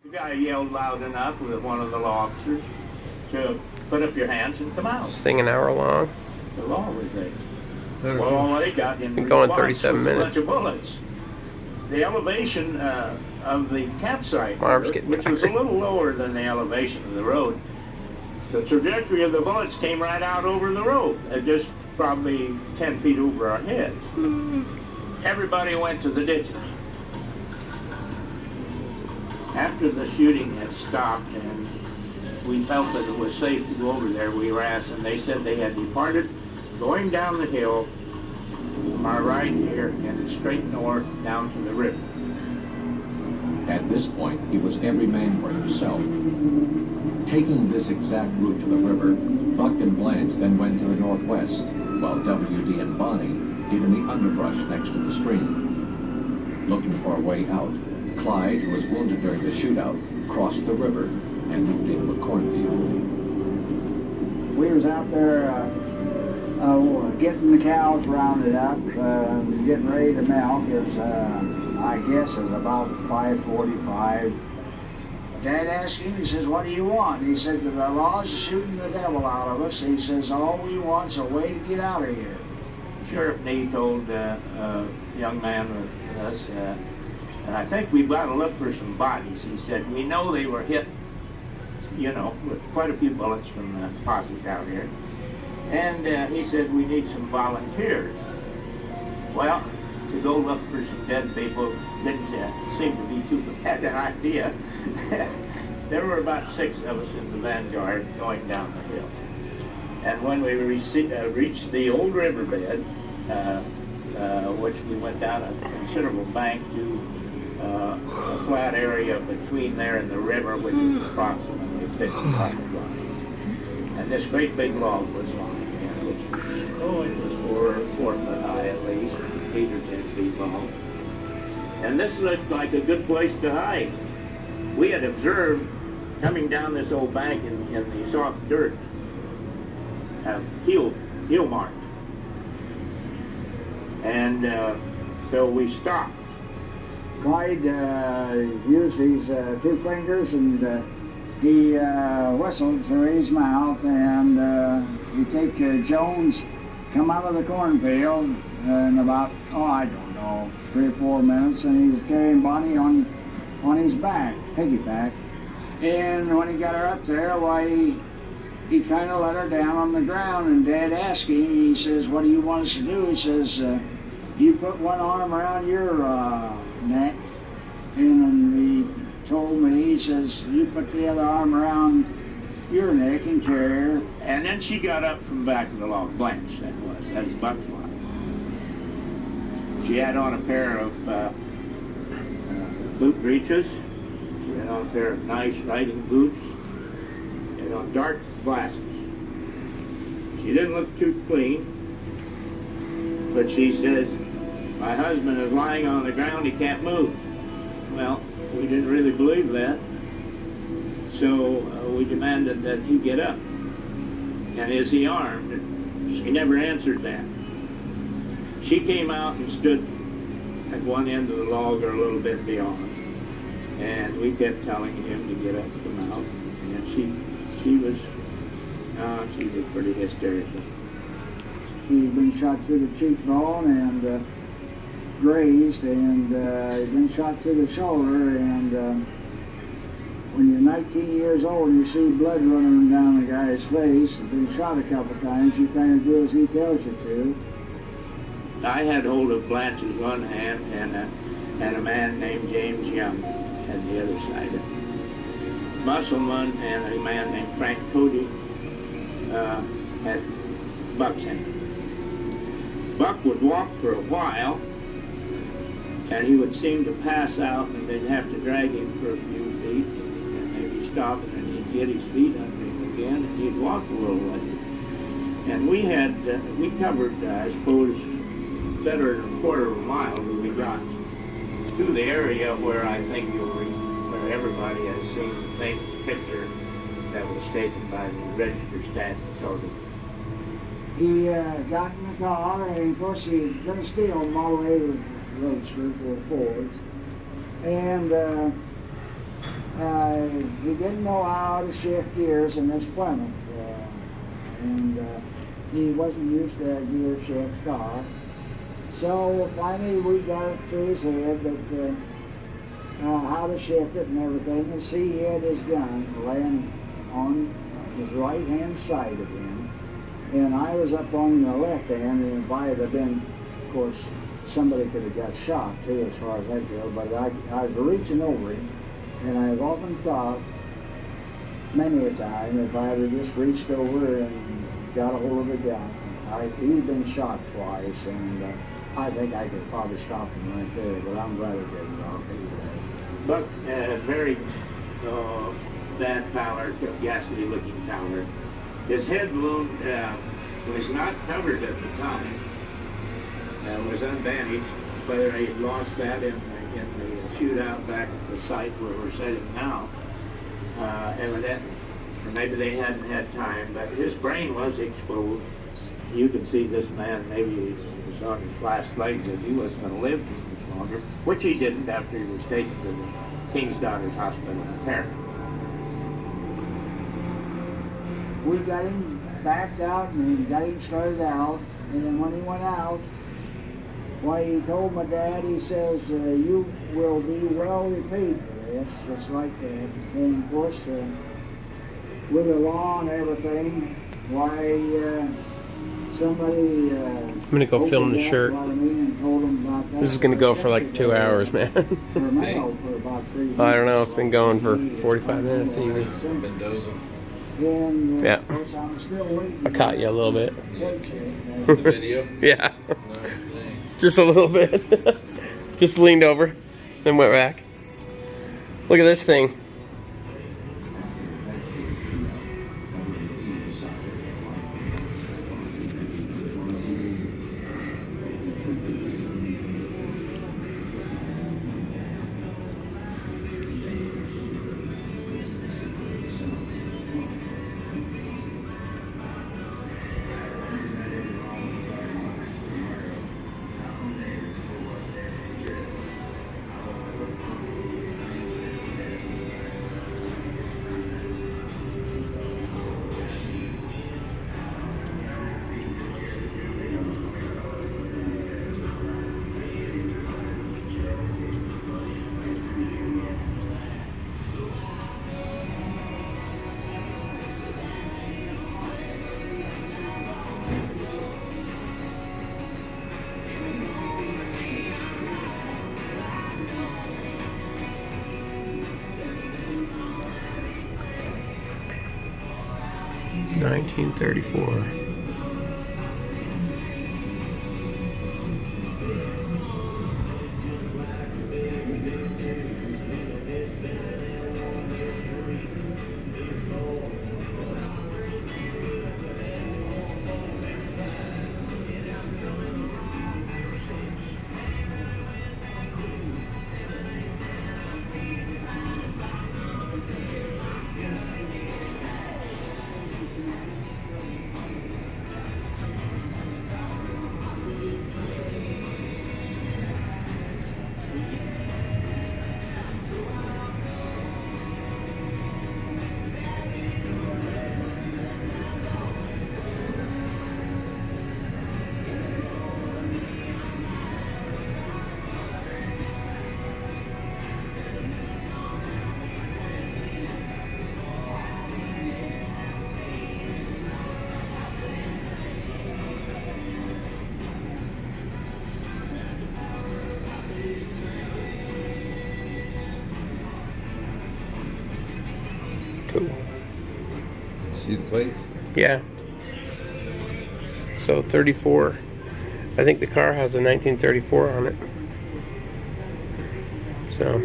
The guy yelled loud enough with one of the law officers to put up your hands and come out. This thing an hour long. The law was there. Well, all they got in been going response 37 was minutes. a bunch of bullets. The elevation of the campsite, Arms here, getting which was a tired. little lower than the elevation of the road, the trajectory of the bullets came right out over the road, just probably 10 feet over our heads. Everybody went to the ditches. After the shooting had stopped and we felt that it was safe to go over there, we were asked, and they said they had departed going down the hill from our right here and straight north down to the river. At this point, it was every man for himself. Taking this exact route to the river, Buck and Blanche then went to the northwest, while W.D. and Bonnie hid in the underbrush next to the stream. Looking for a way out, Clyde, who was wounded during the shootout, crossed the river and moved into a cornfield. We was out there getting the cows rounded up, getting ready to milk. It's, I guess it's about 5:45. Dad asked him, he says, "What do you want?" He said, "The law's shooting the devil out of us." He says, "All we want's a way to get out of here." Sheriff Nee told a young man with us, and I think we've got to look for some bodies. He said, "We know they were hit, you know, with quite a few bullets from the posses out here." And he said, "We need some volunteers." Well, to go look for some dead people didn't seem to be too bad an idea. There were about 6 of us in the vanguard going down the hill. And when we reached the old riverbed, which we went down a considerable bank to a flat area between there and the river, which is approximately 55 feet. And this great big log was lying there, which was, it was 4 foot high at least, 8 or 10 feet long. And this looked like a good place to hide. We had observed, coming down this old bank in the soft dirt, heel marks. And so we stopped. Clyde used his 2 fingers and he whistled through his mouth, and he take Jones, come out of the cornfield in about, I don't know, 3 or 4 minutes, and he was carrying Bonnie on his back, piggyback. And when he got her up there, why, he kind of let her down on the ground, and Dad asked him, he says, "What do you want us to do?" He says, "You put one arm around your neck," and then he told me, he says, "You put the other arm around your neck and carry her." And then she got up from back of the log. Blanche, that was Buck's wife. She had on a pair of boot breeches. She had on a pair of nice riding boots. She had on dark glasses. She didn't look too clean, but she says, "My husband is lying on the ground, he can't move." Well, we didn't really believe that, so we demanded that he get up. And is he armed? She never answered that. She came out and stood at one end of the log or a little bit beyond, and we kept telling him to get up and come out, and she was pretty hysterical. He'd been shot through the cheekbone and grazed, and he'd been shot through the shoulder, and when you're 19 years old and you see blood running down the guy's face, he'd been shot a couple times, you kind of do as he tells you to. I had hold of Blanche's one hand, and a man named James Young had the other side of it. Musselman and a man named Frank Cody had Buck's hand. Buck would walk for a while, and he would seem to pass out, and they'd have to drag him for a few feet, and maybe stop, and then he'd get his feet under him again, and he'd walk a little way. And we covered, I suppose, better than a quarter of a mile when we got to the area where I think where everybody has seen the famous picture that was taken by the register stand photographer. He got in the car, and of course he was going to steal them all the way with roadsters or Fords. And he didn't know how to shift gears in this Plymouth, and he wasn't used to a gear shift car. So finally we got it through his head that how to shift it and everything. And see, he had his gun laying on his right hand side of him, and I was up on the left hand, and if I had been, of course, somebody could have got shot too, as far as I go, but I was reaching over him, and I've often thought, many a time, if I had just reached over and got a hold of the gun. He'd been shot twice, and I think I could probably stop him right there, but I'm glad I didn't. Buck had a very bad pallor, ghastly looking pallor. His head wound was not covered at the time. Was unbandaged. Whether he lost that in the shootout back at the site where we're sitting now, evidently. Or maybe they hadn't had time, but his brain was exposed. You can see this man, maybe he was on his last legs, that he wasn't going to live too much longer, which he didn't after he was taken to the King's Daughters Hospital in Paris. We got him backed out and got him started out, and then when he went out, why, he told my dad, he says, you will be well repaid for this. That's like that. And of course, with the law and everything, why, somebody I'm gonna go film the shirt. This is gonna go for like 2 hours, man. For about 3 minutes. I don't know, it's been going for 45 minutes easy. Been dozing. And, Yeah. of course, I'm still waiting. I caught you a little bit. The video? Yeah. Nice thing. Just a little bit. Just leaned over, then went back. Look at this thing. $1934. Cool. See the plates? Yeah. So 34. I think the car has a 1934 on it. So.